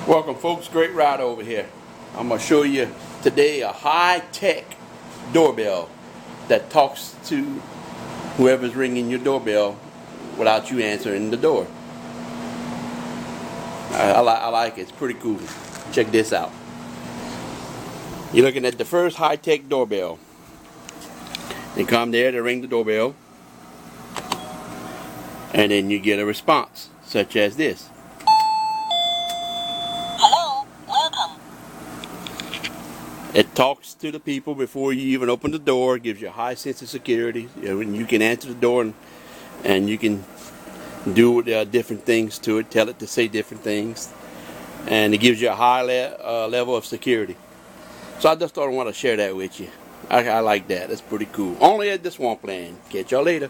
Welcome folks, great ride over here. I'm going to show you today a high-tech doorbell that talks to whoever's ringing your doorbell without you answering the door. I like it, it's pretty cool. Check this out. You're looking at the first high-tech doorbell. You come there to ring the doorbell, and then you get a response such as this. It talks to the people before you even open the door, gives you a high sense of security. You can answer the door and you can do different things to it, tell it to say different things. And it gives you a high level of security. So I just thought I want to share that with you. I like that. That's pretty cool. Only at the Swampland. Catch y'all later.